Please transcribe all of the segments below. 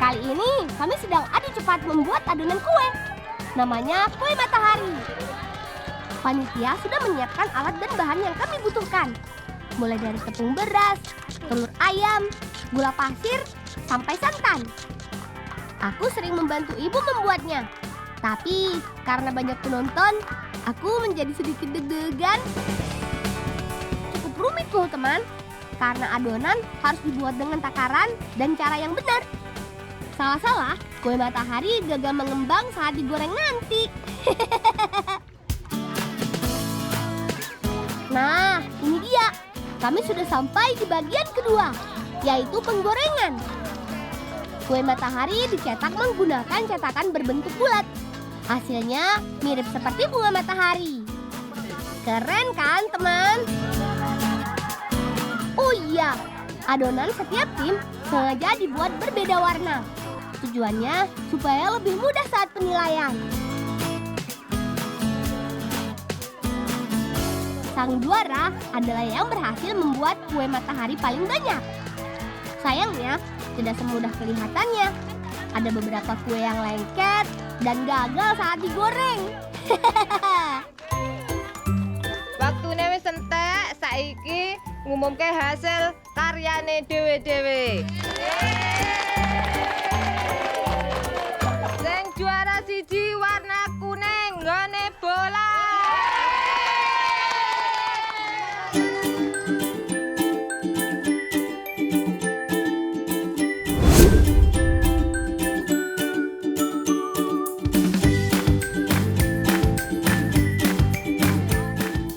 Kali ini kami sedang adu cepat membuat adonan kue. Namanya kue matahari. Panitia sudah menyiapkan alat dan bahan yang kami butuhkan. Mulai dari tepung beras, telur ayam, gula pasir, sampai santan. Aku sering membantu ibu membuatnya. Tapi karena banyak penonton, aku menjadi sedikit deg-degan. Cukup rumit loh teman, karena adonan harus dibuat dengan takaran dan cara yang benar. Salah-salah, kue matahari gagal mengembang saat digoreng nanti. Nah, ini dia. Kami sudah sampai di bagian kedua, yaitu penggorengan. Kue matahari dicetak menggunakan cetakan berbentuk bulat. Hasilnya mirip seperti bunga matahari. Keren kan, teman? Oh iya, adonan setiap tim sengaja dibuat berbeda warna. Tujuannya supaya lebih mudah saat penilaian. Sang juara adalah yang berhasil membuat kue matahari paling banyak. Sayangnya, tidak semudah kelihatannya. Ada beberapa kue yang lengket dan gagal saat digoreng. Waktune wis entek, saiki ngumumke hasil karyane dhewe-dhewe. Sing juara siji warna kuning nggone bola.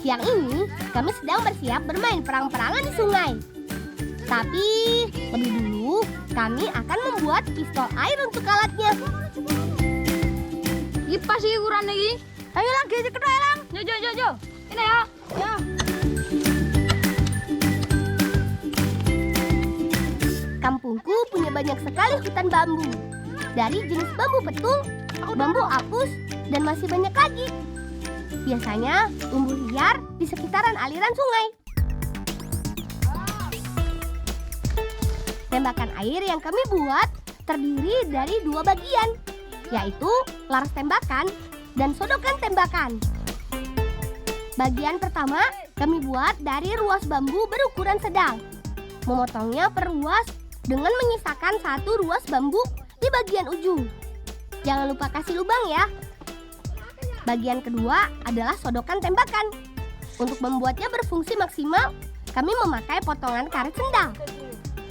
Siang ini kami sedang bersiap bermain perang-perangan di sungai. Tapi lebih dulu kami akan membuat pistol air untuk alatnya. Iki pas iki ukuran iki. Ayo lang gede kedua lang. Yo. Ini ya. Ya. Kampungku punya banyak sekali hutan bambu. Dari jenis bambu petung, bambu apus, dan masih banyak lagi. Biasanya tumbuh liar di sekitaran aliran sungai. Tembakan air yang kami buat terdiri dari dua bagian, yaitu laras tembakan dan sodokan tembakan. Bagian pertama kami buat dari ruas bambu berukuran sedang. Memotongnya per ruas dengan menyisakan satu ruas bambu di bagian ujung. Jangan lupa kasih lubang ya. Bagian kedua adalah sodokan tembakan. Untuk membuatnya berfungsi maksimal, kami memakai potongan karet sendal.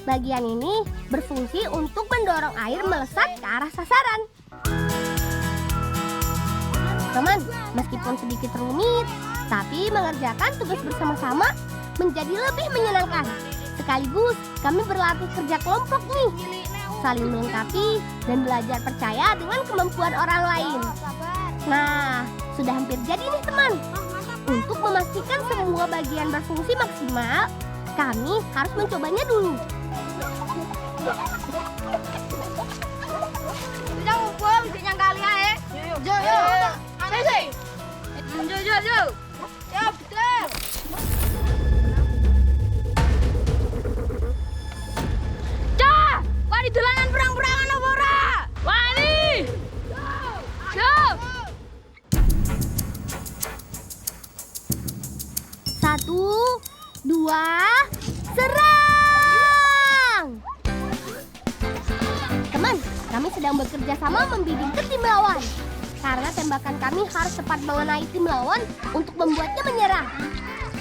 Bagian ini berfungsi untuk mendorong air melesat ke arah sasaran. Teman, meskipun sedikit rumit, tapi mengerjakan tugas bersama-sama menjadi lebih menyenangkan. Sekaligus kami berlatih kerja kelompok nih, saling melengkapi dan belajar percaya dengan kemampuan orang lain. Nah, sudah hampir jadi nih teman. Untuk memastikan semua bagian berfungsi maksimal, kami harus mencobanya dulu. Kita ngumpul bisa nyangkali ae. Yo. Yo. Ya, betul. Cah, wani dolanan perang-perangan apa ora? Wani. Yo. 1, 2, serang! Teman, kami sedang bekerja sama membidik ke tim lawan. Karena tembakan kami harus tepat mengenai tim lawan untuk membuatnya menyerah.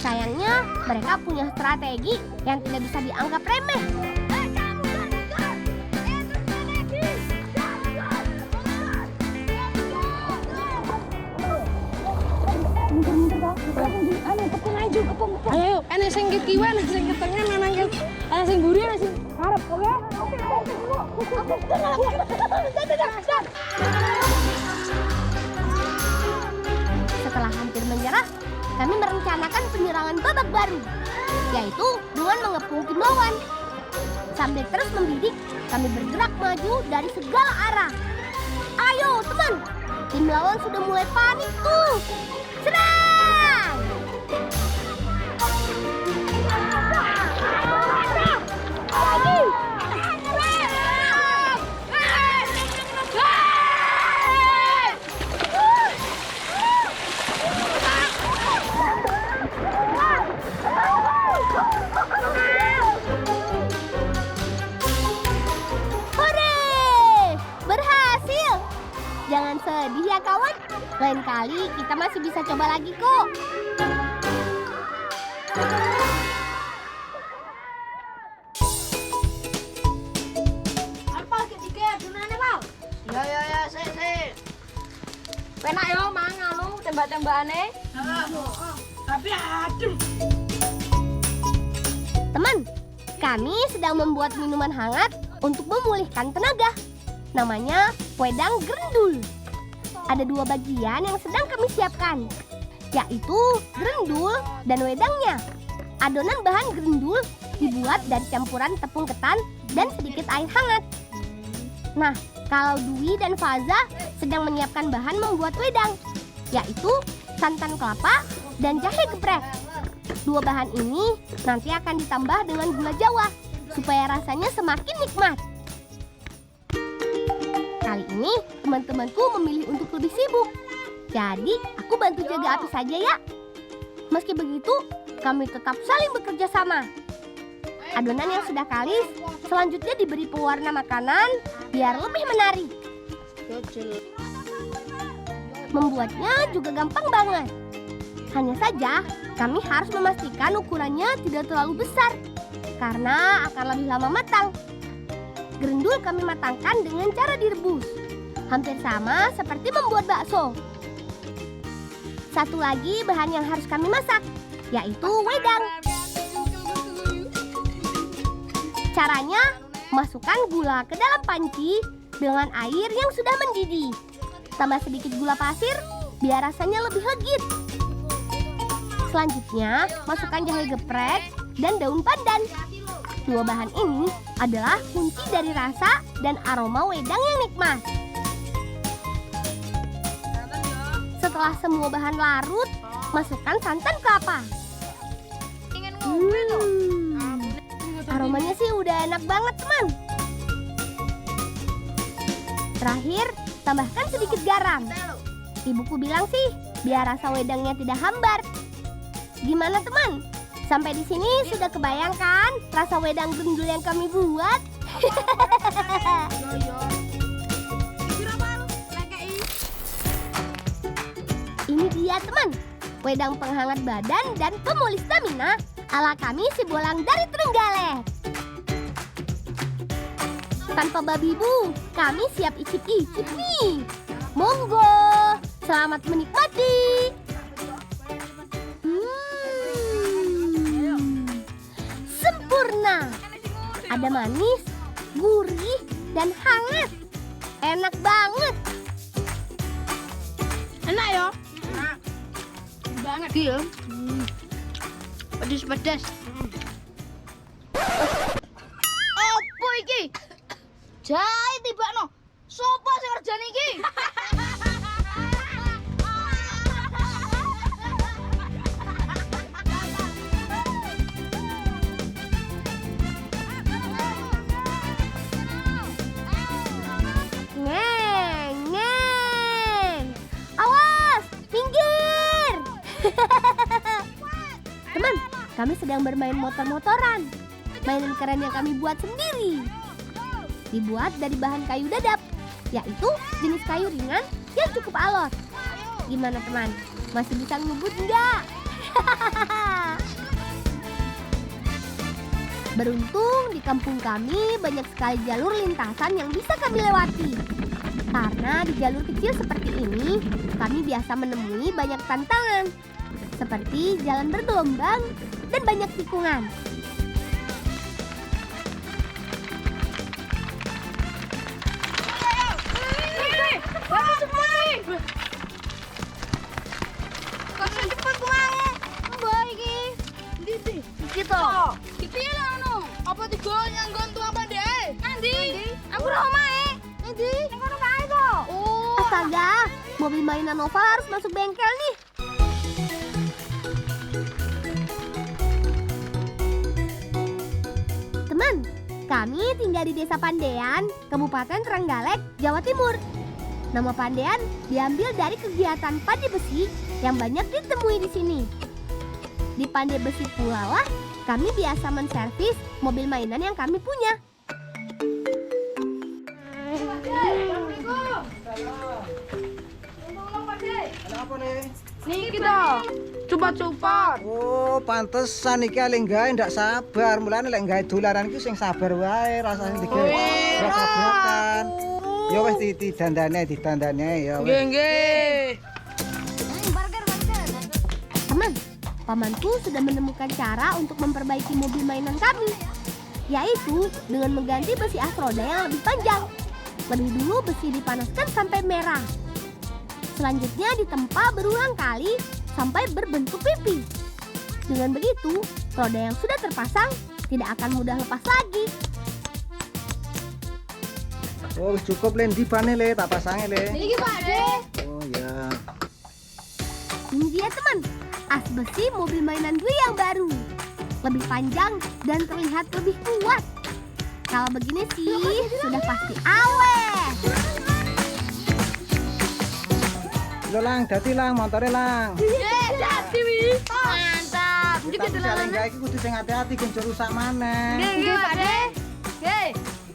Sayangnya, mereka punya strategi yang tidak bisa dianggap remeh. Ayo, ana sing ke kiwan, ana sing ke tengah, ana sing mburi, ana sing ngarep, oke? Setelah hampir menyerah, kami merencanakan penyerangan babak baru, yaitu dengan mengepung tim lawan. Sambil terus membidik, kami bergerak maju dari segala arah. Ayo teman, tim lawan sudah mulai panik tuh. Serang! Lagi! sedih ya kawan? Lain kali kita masih bisa coba lagi kok. Apa ketiga adonannya, Pak? Ya, sik. Penak yo mangan lu tembak-tembakane. Tapi adem. Teman, kami sedang membuat minuman hangat untuk memulihkan tenaga. Namanya wedang gerendul. Ada 2 bagian yang sedang kami siapkan, yaitu gerendul dan wedangnya. Adonan bahan gerendul dibuat dari campuran tepung ketan dan sedikit air hangat. Nah, kalau Dwi dan Faza sedang menyiapkan bahan membuat wedang, yaitu santan kelapa dan jahe geprek. 2 bahan ini nanti akan ditambah dengan gula Jawa supaya rasanya semakin nikmat. Kali ini teman-temanku memilih untuk lebih sibuk, jadi aku bantu jaga api saja ya. Meski begitu, kami tetap saling bekerja sama. Adonan yang sudah kalis selanjutnya diberi pewarna makanan biar lebih menarik. Membuatnya juga gampang banget. Hanya saja kami harus memastikan ukurannya tidak terlalu besar karena akan lebih lama matang. Gerendul kami matangkan dengan cara direbus, hampir sama seperti membuat bakso. Satu lagi bahan yang harus kami masak, yaitu wedang. Caranya, masukkan gula ke dalam panci dengan air yang sudah mendidih. Tambah sedikit gula pasir biar rasanya lebih legit. Selanjutnya, masukkan jahe geprek dan daun pandan. 2 bahan ini adalah kunci dari rasa dan aroma wedang yang nikmat. Setelah semua bahan larut, masukkan santan kelapa. Aromanya sih udah enak banget, teman. Terakhir, tambahkan sedikit garam. Ibuku bilang sih, biar rasa wedangnya tidak hambar. Gimana, teman? Sampai di sini sudah kebayangkan rasa wedang gerendul yang kami buat? Ini dia, teman. Wedang penghangat badan dan pemulih stamina ala kami si Bolang dari Trenggalek. Tanpa babi bu, kami siap icip-icip nih. Monggo, selamat menikmati. Sempurna. Ada manis, gurih, dan hangat. Enak banget. Enak ya? Enak. Banget ya. Pedes-pedes. Apa iki? Jai tibakno. Sopo sing ngerjani iki? Ngeng. Awas, minggir. Teman, kami sedang bermain motor-motoran. Mainan keren yang kami buat sendiri. Dibuat dari bahan kayu dadap, yaitu jenis kayu ringan yang cukup alot. Gimana teman? Masih bisa ngebut nggak? Beruntung di kampung kami banyak sekali jalur lintasan yang bisa kami lewati. Karena di jalur kecil seperti ini, kami biasa menemui banyak tantangan. Seperti jalan bergelombang dan banyak tikungan. Apa tiga nyanggon tuang pandai? Nanti. Aku ora omahe. Nanti. Ning kono kae to. Oh. Astaga, mobil mainan Nova harus masuk bengkel nih. Teman, kami tinggal di Desa Pandean, Kabupaten Trenggalek, Jawa Timur. Nama Pandean diambil dari kegiatan pandai besi yang banyak ditemui di sini. Di pandai besi pula lah kami biasa menservis mobil mainan yang kami punya. Niki toh. Cepat-cepat. Oh, pantesan iki ale gawe ndak sabar. Mulane lek gawe dolaran iki sing sabar wae rasane digawe. Brak-brakan. Ya wis ditandane ya wis. Nggih. Teman, pamanku sudah menemukan cara untuk memperbaiki mobil mainan kami, yaitu dengan mengganti besi as roda yang lebih panjang. Lebih dulu besi dipanaskan sampai merah. Selanjutnya ditempa berulang kali sampai berbentuk pipi. Dengan begitu, roda yang sudah terpasang tidak akan mudah lepas lagi. Oh, wis cukup Len dibane le, tak pasange le. Niki Pak De. Oh ya. Ini dia teman, as besi mobil mainan Dwi yang baru. Lebih panjang dan terlihat lebih kuat. Kalau begini sih, sudah pasti awet. Lo lang, dadi lang motore lang. Dadi wi. Mantap. Kita bisa gawe iki kudu sing hati-hati gen rusak maneh. Nggih Pak De. Nggih.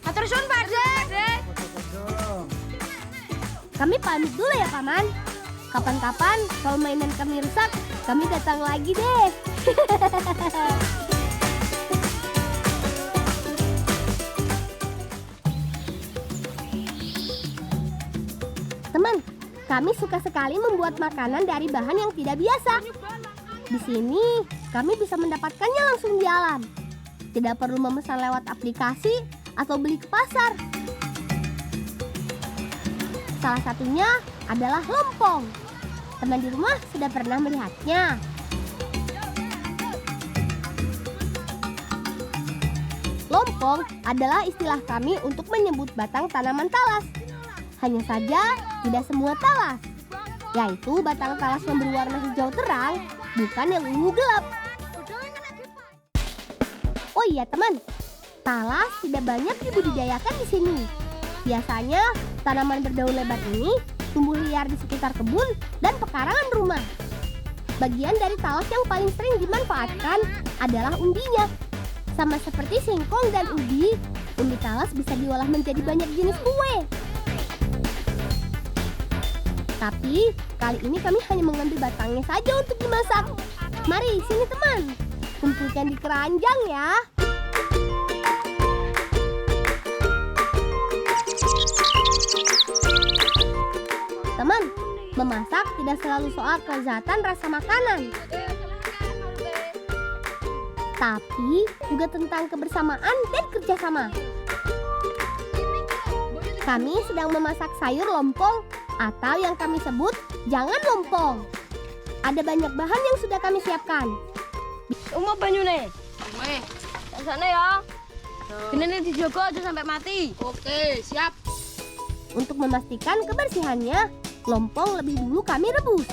Matur suwun Pak De. Kami pamit dulu ya Paman. Kapan-kapan kalau mainan kami rusak, kami datang lagi deh. Teman, kami suka sekali membuat makanan dari bahan yang tidak biasa. Di sini, kami bisa mendapatkannya langsung di alam. Tidak perlu memesan lewat aplikasi atau beli ke pasar. Salah satunya adalah lompong. Teman di rumah sudah pernah melihatnya. Lompong adalah istilah kami untuk menyebut batang tanaman talas. Hanya saja tidak semua talas, yaitu batang talas yang berwarna hijau terang, bukan yang ungu gelap. Oh iya teman, talas tidak banyak dibudidayakan di sini. Biasanya tanaman berdaun lebar ini tumbuh liar di sekitar kebun dan pekarangan rumah. Bagian dari talas yang paling sering dimanfaatkan adalah umbinya. Sama seperti singkong dan ubi, umbi talas bisa diolah menjadi banyak jenis kue. Tapi kali ini kami hanya mengambil batangnya saja untuk dimasak. Mari sini teman, kumpulkan di keranjang ya. Teman, memasak tidak selalu soal kelezatan rasa makanan, tapi juga tentang kebersamaan dan kerjasama. Kami sedang memasak sayur lompong atau yang kami sebut jangan lompong. Ada banyak bahan yang sudah kami siapkan. Uma banyune. Weh, sana ya. Genene dijogo aja sampai mati. Oke, siap. Untuk memastikan kebersihannya, lompong lebih dulu kami rebus.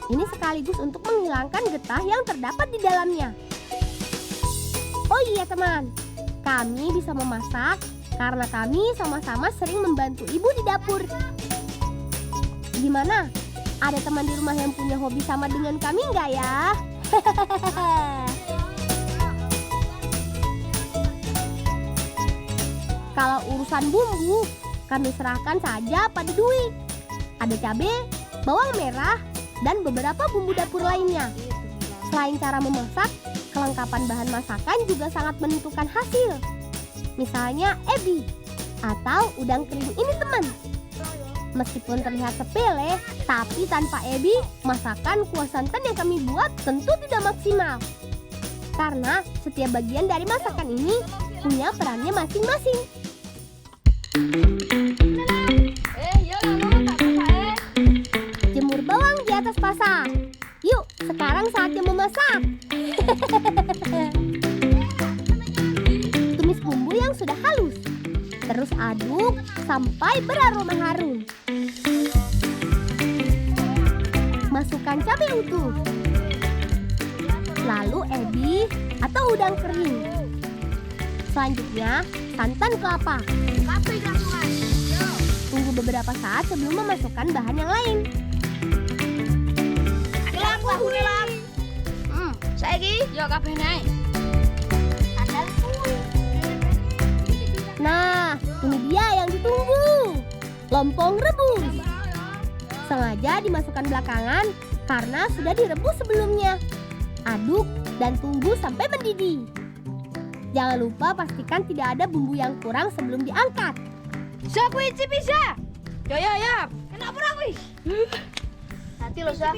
Ini sekaligus untuk menghilangkan getah yang terdapat di dalamnya. Oh iya teman, kami bisa memasak karena kami sama-sama sering membantu ibu di dapur. Gimana? Ada teman di rumah yang punya hobi sama dengan kami nggak ya? Kalau urusan bumbu, kami serahkan saja pada Dwi. Ada cabai, bawang merah, dan beberapa bumbu dapur lainnya. Selain cara memasak, kelengkapan bahan masakan juga sangat menentukan hasil. Misalnya ebi atau udang kering ini teman. Meskipun terlihat sepele, tapi tanpa ebi, masakan kuah santan yang kami buat tentu tidak maksimal. Karena setiap bagian dari masakan ini punya perannya masing-masing. Jemur bawang di atas pasak. Yuk, sekarang saatnya memasak. Tumis bumbu yang sudah halus. Terus aduk sampai beraroma harum. Masukkan cabai utuh. Lalu ebi atau udang kering. Selanjutnya, santan kelapa. Tunggu beberapa saat sebelum memasukkan bahan yang lain. Saiki yo kabeh naik. Nah, ini dia yang ditunggu. Lompong rebus. Sengaja dimasukkan belakangan karena sudah direbus sebelumnya. Aduk dan tunggu sampai mendidih. Jangan lupa pastikan tidak ada bumbu yang kurang sebelum diangkat. Sa kuwi bisa. Ya. Kenapa ora wis? Hati lo, Sa.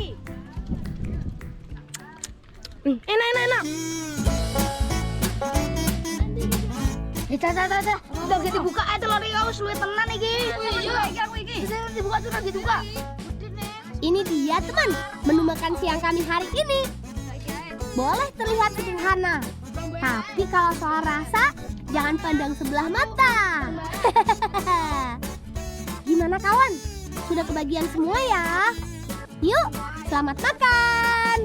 Enak. Udah gitu dibuka aja telur iki wis luwih tenan iki. Bisa dibuka tuh dibuka. Ini dia teman, menu makan siang kami hari ini. Boleh terlihat sederhana, tapi kalau soal rasa, jangan pandang sebelah mata. Gimana kawan? Sudah kebagian semua ya? Yuk, selamat makan.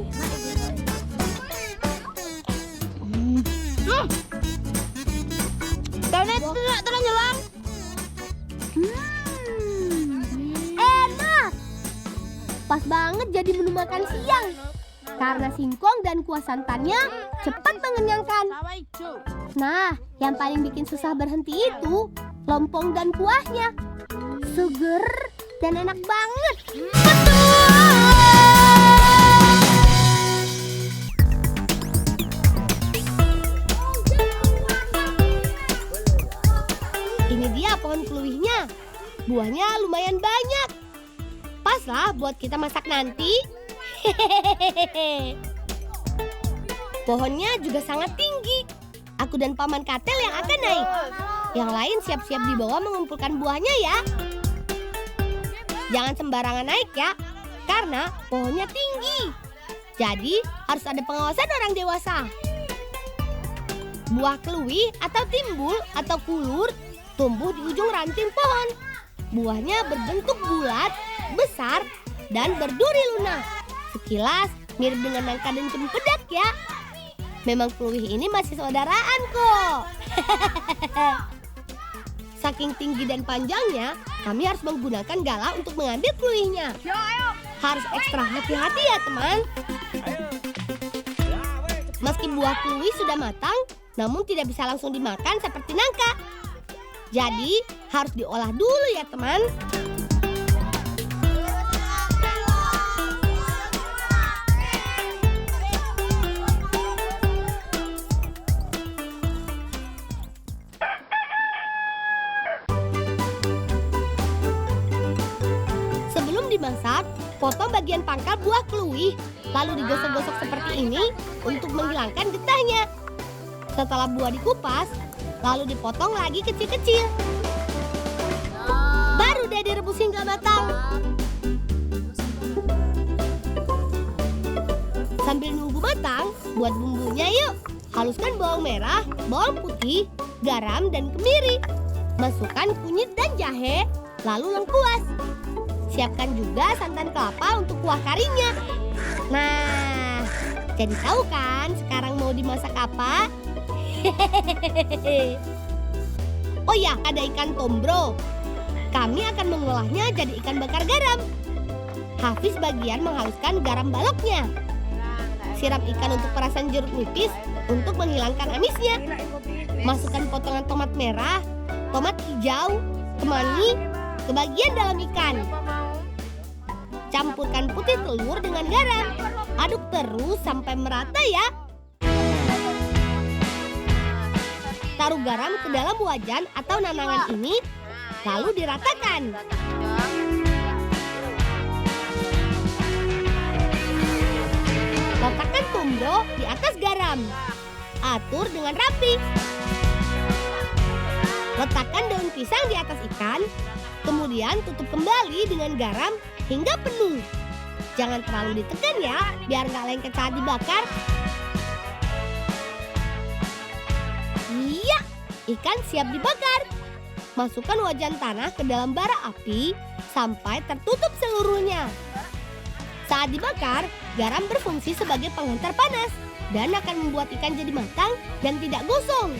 Terus nyelang. Enak. Pas banget jadi menu makan siang. Karena singkong dan kuah santannya cepat mengenyangkan. Nah, yang paling bikin susah berhenti itu lompong dan kuahnya. Seger dan enak banget. Ini dia pohon keluihnya. Buahnya lumayan banyak. Pas lah buat kita masak nanti. Pohonnya juga sangat tinggi. Aku dan Paman Katel yang akan naik. Yang lain siap-siap di bawah mengumpulkan buahnya ya. Jangan sembarangan naik ya, karena pohonnya tinggi. Jadi harus ada pengawasan orang dewasa. Buah keluih atau timbul atau kulur tumbuh di ujung ranting pohon. Buahnya berbentuk bulat, besar, dan berduri lunak. Sekilas mirip dengan nangka dan cempedak ya. Memang keluih ini masih saudaraan kok. Saking tinggi dan panjangnya, kami harus menggunakan gala untuk mengambil keluihnya. Harus ekstra hati-hati ya teman. Meski buah keluih sudah matang, namun tidak bisa langsung dimakan seperti nangka. Jadi harus diolah dulu ya teman. Sebelum dimasak, potong bagian pangkal buah keluih, lalu digosok-gosok seperti ini untuk menghilangkan getahnya. Setelah buah dikupas, lalu dipotong lagi kecil-kecil. Baru deh direbus hingga matang. Sambil nunggu matang, buat bumbunya yuk. Haluskan bawang merah, bawang putih, garam, dan kemiri. Masukkan kunyit dan jahe, lalu lengkuas. Siapkan juga santan kelapa untuk kuah karinya. Nah, jadi tahu kan sekarang mau dimasak apa? Oh ya, ada ikan tombro. Kami akan mengolahnya jadi ikan bakar garam. Hafiz bagian menghaluskan garam baloknya. Siram ikan untuk perasan jeruk nipis untuk menghilangkan amisnya. Masukkan potongan tomat merah, tomat hijau, kemangi ke bagian dalam ikan. Campurkan putih telur dengan garam. Aduk terus sampai merata ya. Taruh garam ke dalam wajan atau nanangan ini, lalu diratakan. Letakkan tumbro di atas garam. Atur dengan rapi. Letakkan daun pisang di atas ikan, kemudian tutup kembali dengan garam hingga penuh. Jangan terlalu ditekan ya, biar nggak lengket saat dibakar. Iya, ikan siap dibakar. Masukkan wajan tanah ke dalam bara api sampai tertutup seluruhnya. Saat dibakar, garam berfungsi sebagai penghantar panas dan akan membuat ikan jadi matang dan tidak gosong.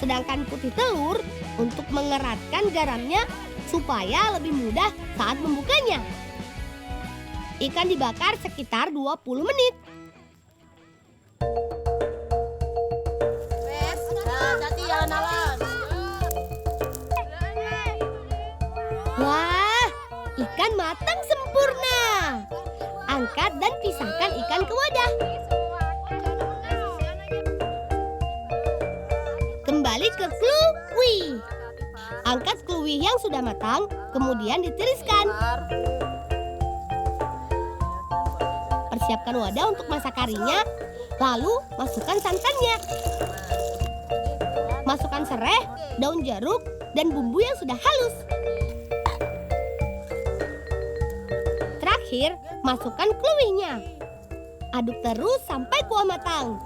Sedangkan putih telur untuk mengeratkan garamnya supaya lebih mudah saat membukanya. Ikan dibakar sekitar 20 menit. Wah, ikan matang sempurna. Angkat dan pisahkan ikan ke wadah. Kembali ke kluwi. Angkat kluwi yang sudah matang, kemudian ditiriskan. Persiapkan wadah untuk masak karinya, lalu masukkan santannya. Masukkan serai, daun jeruk, dan bumbu yang sudah halus. Terakhir, masukkan kluwinya. Aduk terus sampai kuah matang.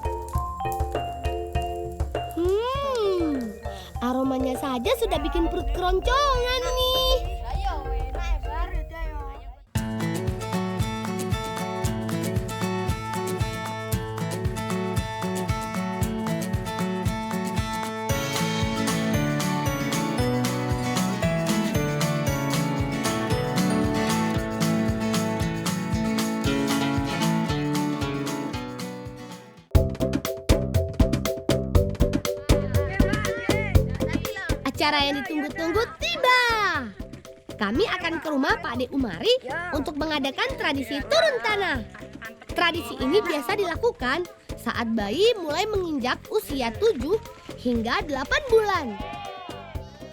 Aromanya saja sudah bikin perut keroncongan nih. Acara yang ditunggu-tunggu tiba. Kami akan ke rumah Pak Ade Umari untuk mengadakan tradisi turun tanah. Tradisi ini biasa dilakukan saat bayi mulai menginjak usia 7 hingga 8 bulan.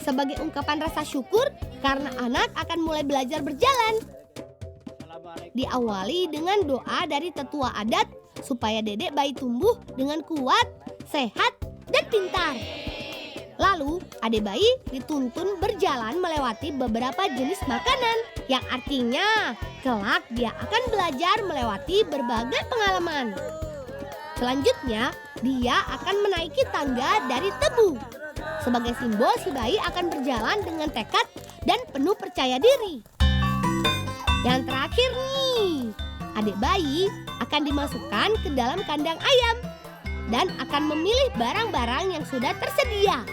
Sebagai ungkapan rasa syukur karena anak akan mulai belajar berjalan. Diawali dengan doa dari tetua adat supaya dedek bayi tumbuh dengan kuat, sehat, dan pintar. Lalu, adik bayi dituntun berjalan melewati beberapa jenis makanan, yang artinya kelak dia akan belajar melewati berbagai pengalaman. Selanjutnya, dia akan menaiki tangga dari tebu. Sebagai simbol si bayi akan berjalan dengan tekad dan penuh percaya diri. Yang terakhir nih, adik bayi akan dimasukkan ke dalam kandang ayam dan akan memilih barang-barang yang sudah tersedia.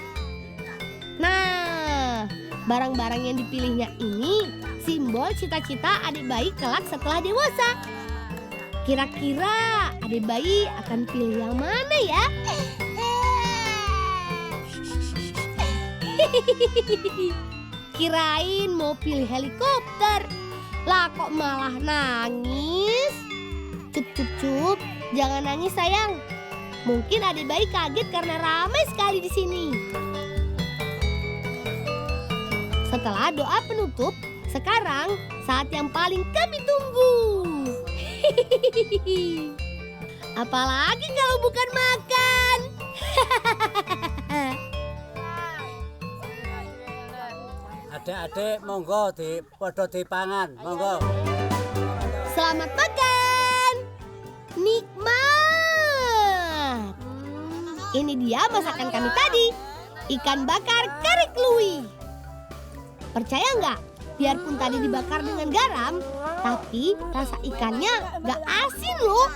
Nah, barang-barang yang dipilihnya ini simbol cita-cita adik bayi kelak setelah dewasa. Kira-kira adik bayi akan pilih yang mana ya? Kirain mau pilih helikopter. Lah kok malah nangis? Cup, jangan nangis sayang. Mungkin adik bayi kaget karena ramai sekali di sini. Setelah doa penutup, sekarang saat yang paling kami tunggu. Apalagi kalau bukan makan. Adik-adik monggo podo dipangan, monggo. Selamat makan. Nikmat. Ini dia masakan kami tadi. Ikan bakar kari kluwi. Percaya nggak? Biarpun tadi dibakar dengan garam, tapi rasa ikannya nggak asin loh.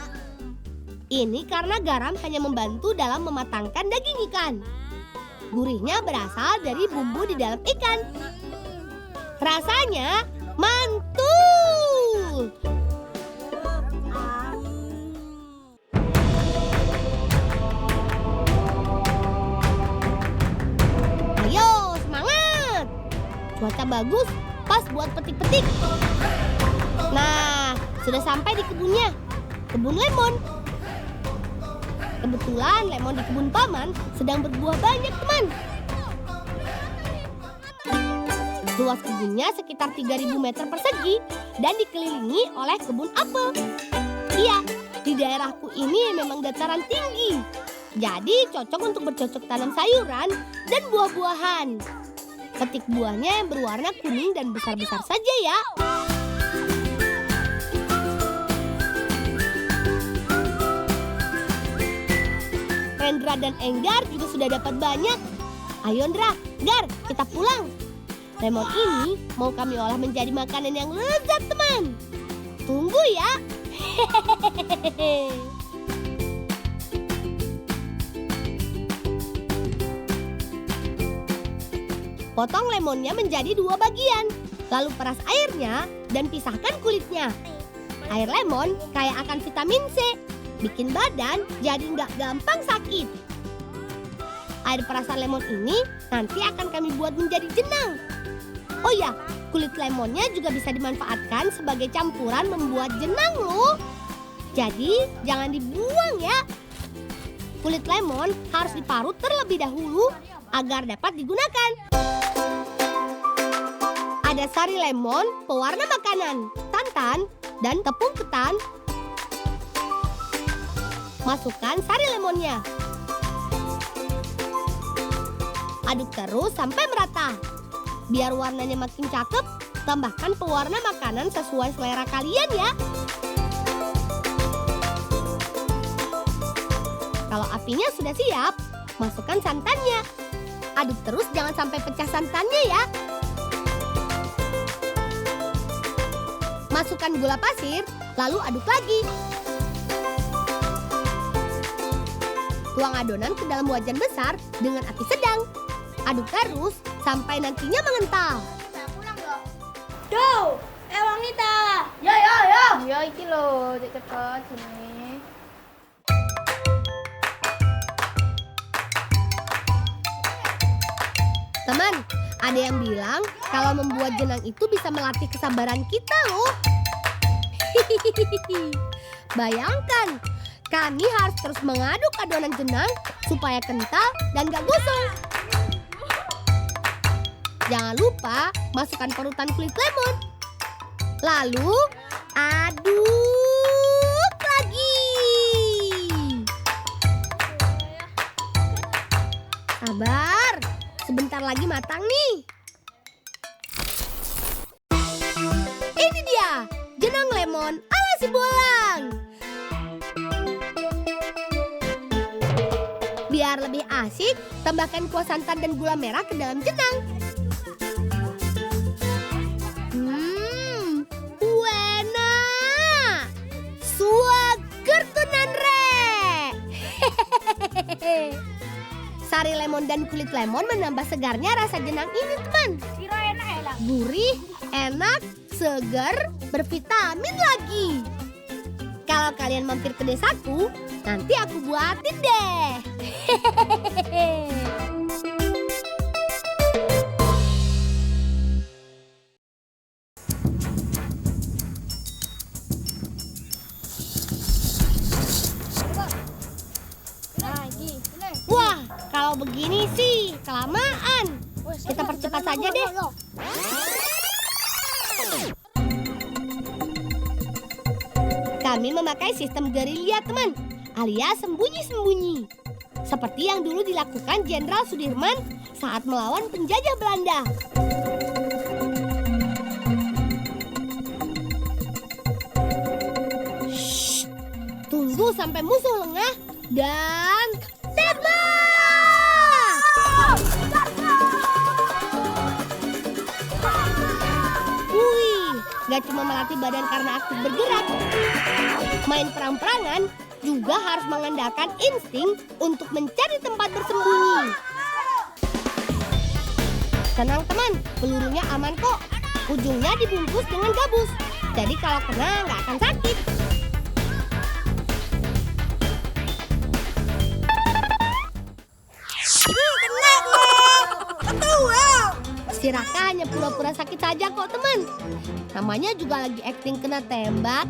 Ini karena garam hanya membantu dalam mematangkan daging ikan. Gurihnya berasal dari bumbu di dalam ikan. Rasanya mantul. Ayo semangat. Cuaca bagus, pas buat petik-petik. Nah, sudah sampai di kebunnya. Kebun lemon. Kebetulan lemon di kebun paman sedang berbuah banyak, teman. Luas kebunnya sekitar 3.000 meter persegi dan dikelilingi oleh kebun apel. Iya, di daerahku ini memang dataran tinggi. Jadi cocok untuk bercocok tanam sayuran dan buah-buahan. Petik buahnya yang berwarna kuning dan besar-besar saja ya. Rendra dan Enggar juga sudah dapat banyak. Ayo Ndra, Gar, kita pulang. Lemon ini mau kami olah menjadi makanan yang lezat, teman. Tunggu ya. Potong lemonnya menjadi 2 bagian. Lalu peras airnya dan pisahkan kulitnya. Air lemon kaya akan vitamin C. Bikin badan jadi nggak gampang sakit. Air perasan lemon ini nanti akan kami buat menjadi jenang. Oh ya, kulit lemonnya juga bisa dimanfaatkan sebagai campuran membuat jenang loh. Jadi jangan dibuang ya. Kulit lemon harus diparut terlebih dahulu agar dapat digunakan. Ada sari lemon, pewarna makanan, santan, dan tepung ketan. Masukkan sari lemonnya. Aduk terus sampai merata. Biar warnanya makin cakep, tambahkan pewarna makanan sesuai selera kalian ya. Kalau apinya sudah siap, masukkan santannya. Aduk terus jangan sampai pecah santannya ya. Masukkan gula pasir, lalu aduk lagi. Tuang adonan ke dalam wajan besar dengan api sedang. Aduk terus sampai nantinya mengental. Duh, wanita. Ya. Ya iki lho, cepet jenenge. Teman, ada yang bilang kalau membuat jenang itu bisa melatih kesabaran kita loh. Bayangkan, kami harus terus mengaduk adonan jenang supaya kental dan gak gosong. Jangan lupa masukkan parutan kulit lemon. Lalu aduk lagi. Sabar, sebentar lagi matang nih. Ini dia, jenang lemon ala si Bolang. Biar lebih asik, tambahkan kuah santan dan gula merah ke dalam jenang. Enak. Suager tunan re. Sari lemon dan kulit lemon menambah segarnya rasa jenang ini, teman. Gurih, enak, segar, bervitamin lagi. Kalau kalian mampir ke desaku, nanti aku buatin deh. Wah, kalau begini sih kelamaan. Kita percepat saja deh. Kami memakai sistem gerilya, teman, alias sembunyi-sembunyi. Seperti yang dulu dilakukan Jenderal Sudirman saat melawan penjajah Belanda. Shh, tunggu sampai musuh lengah dan tembak! Wih, gak cuma melatih badan karena aktif bergerak. Main perang-perangan juga harus mengandalkan insting untuk mencari tempat bersembunyi. Tenang teman, pelurunya aman kok. Ujungnya dibungkus dengan gabus. Jadi kalau kena nggak akan sakit. Si Raka hanya pura-pura sakit saja kok teman. Namanya juga lagi acting kena tembak.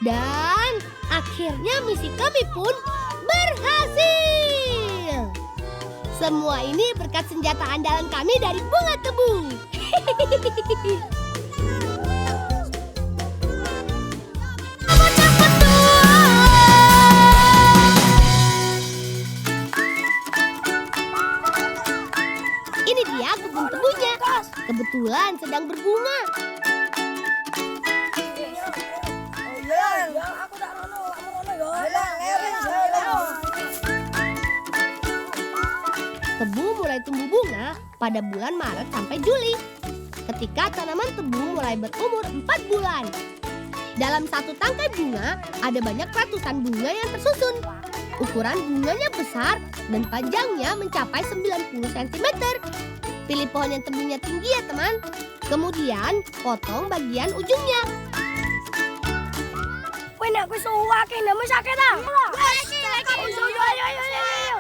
Dan akhirnya misi kami pun berhasil. Semua ini berkat senjata andalan kami dari bunga tebu. Ini dia kebun tebunya. Kebetulan sedang berbunga. Tebu mulai tumbuh bunga pada bulan Maret sampai Juli. Ketika tanaman tebu mulai berumur 4 bulan. Dalam satu tangkai bunga ada banyak ratusan bunga yang tersusun. Ukuran bunganya besar dan panjangnya mencapai 90 cm. Pilih pohon yang tebunya tinggi ya teman. Kemudian potong bagian ujungnya. sakit, namun sakit dah. Lagi. Ayo.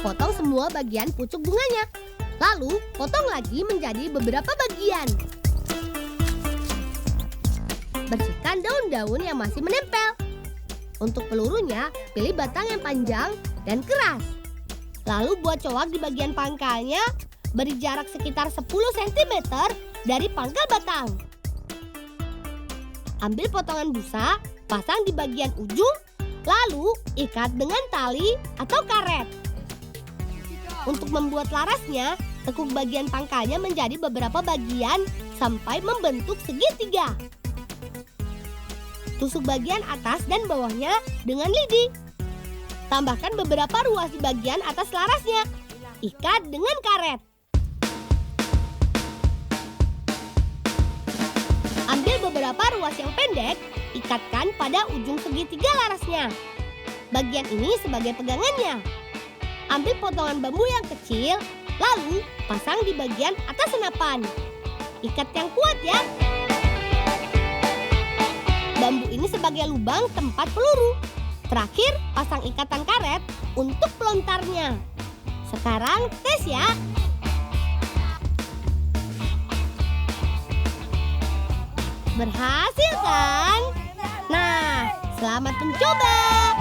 Potong semua bagian pucuk bunganya. Lalu, potong lagi menjadi beberapa bagian. Bersihkan daun-daun yang masih menempel. Untuk pelurunya, pilih batang yang panjang dan keras. Lalu buat coak di bagian pangkalnya, beri jarak sekitar 10 cm dari pangkal batang. Ambil potongan busa, pasang di bagian ujung, lalu ikat dengan tali atau karet. Untuk membuat larasnya, tekuk bagian pangkalnya menjadi beberapa bagian sampai membentuk segitiga. Tusuk bagian atas dan bawahnya dengan lidi. Tambahkan beberapa ruas di bagian atas larasnya. Ikat dengan karet. Ambil beberapa ruas yang pendek, ikatkan pada ujung segitiga larasnya. Bagian ini sebagai pegangannya. Ambil potongan bambu yang kecil, lalu pasang di bagian atas senapan. Ikat yang kuat ya. Bambu ini sebagai lubang tempat peluru. Terakhir, pasang ikatan karet untuk pelontarnya. Sekarang tes ya. Berhasil kan? Nah, selamat mencoba.